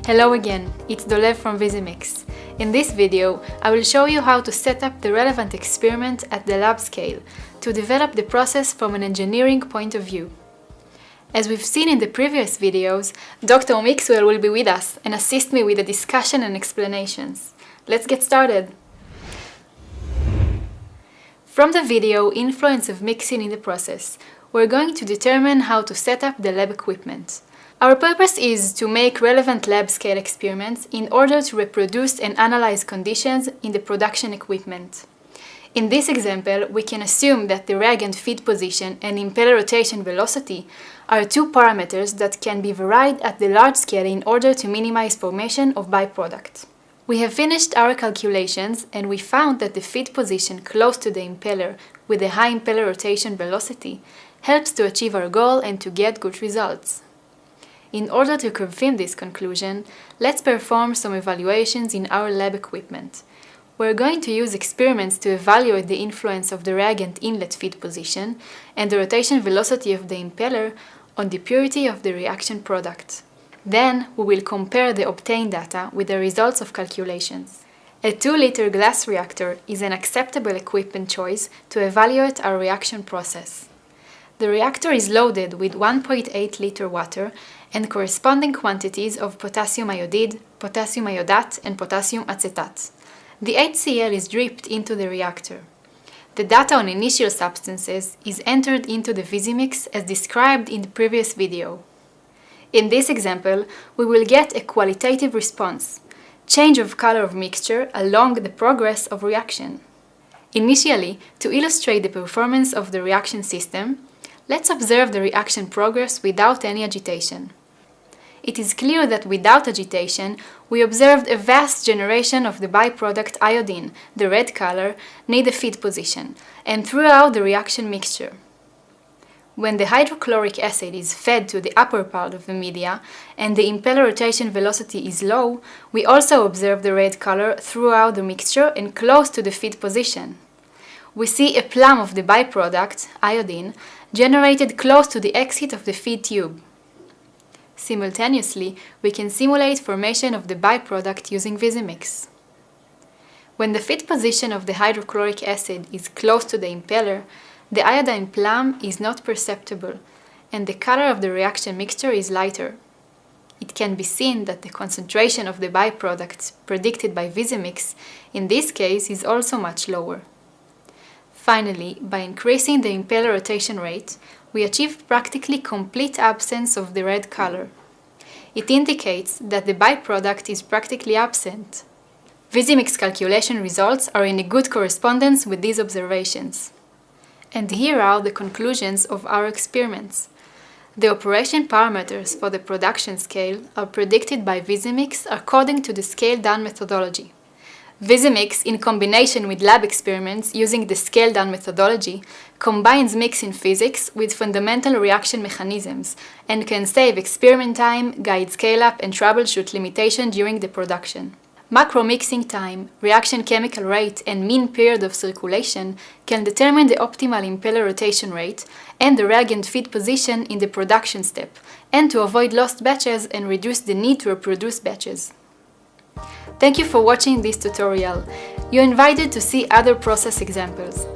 Hello again, it's Dolev from Vizimex. In this video, I will show you how to set up the relevant experiment at the lab scale to develop the process from an engineering point of view. As we've seen in the previous videos, Dr. Mixwell will be with us and assist me with the discussion and explanations. Let's get started! From the video Influence of Mixing in the Process, we're going to determine how to set up the lab equipment. Our purpose is to make relevant lab-scale experiments in order to reproduce and analyze conditions in the production equipment. In this example, we can assume that the reagent feed position and impeller rotation velocity are two parameters that can be varied at the large scale in order to minimize formation of byproduct. We have finished our calculations and we found that the feed position close to the impeller with a high impeller rotation velocity helps to achieve our goal and to get good results. In order to confirm this conclusion, let's perform some evaluations in our lab equipment. We're going to use experiments to evaluate the influence of the reagent inlet feed position and the rotation velocity of the impeller on the purity of the reaction product. Then, we will compare the obtained data with the results of calculations. A 2-liter glass reactor is an acceptable equipment choice to evaluate our reaction process. The reactor is loaded with 1.8 liter water and corresponding quantities of potassium iodide, potassium iodate, and potassium acetate. The HCl is dripped into the reactor. The data on initial substances is entered into the Vizimex as described in the previous video. In this example, we will get a qualitative response, change of color of mixture along the progress of reaction. Initially, to illustrate the performance of the reaction system, let's observe the reaction progress without any agitation. It is clear that without agitation, we observed a vast generation of the byproduct iodine, the red color, near the feed position, and throughout the reaction mixture. When the hydrochloric acid is fed to the upper part of the media and the impeller rotation velocity is low, we also observe the red color throughout the mixture and close to the feed position. We see a plum of the byproduct, iodine, generated close to the exit of the feed tube. Simultaneously, we can simulate formation of the byproduct using Vizimex. When the feed position of the hydrochloric acid is close to the impeller, the iodine plum is not perceptible, and the color of the reaction mixture is lighter. It can be seen that the concentration of the byproducts predicted by Vizimex in this case is also much lower. Finally, by increasing the impeller rotation rate, we achieve practically complete absence of the red color. It indicates that the byproduct is practically absent. Vizimex calculation results are in a good correspondence with these observations. And here are the conclusions of our experiments. The operation parameters for the production scale are predicted by Vizimex according to the scale-down methodology. Vizimex, in combination with lab experiments using the scale-down methodology, combines mixing physics with fundamental reaction mechanisms and can save experiment time, guide scale-up, and troubleshoot limitation during the production. Macro mixing time, reaction chemical rate, and mean period of circulation can determine the optimal impeller rotation rate and the reagent feed position in the production step, and to avoid lost batches and reduce the need to reproduce batches. Thank you for watching this tutorial. You're invited to see other process examples.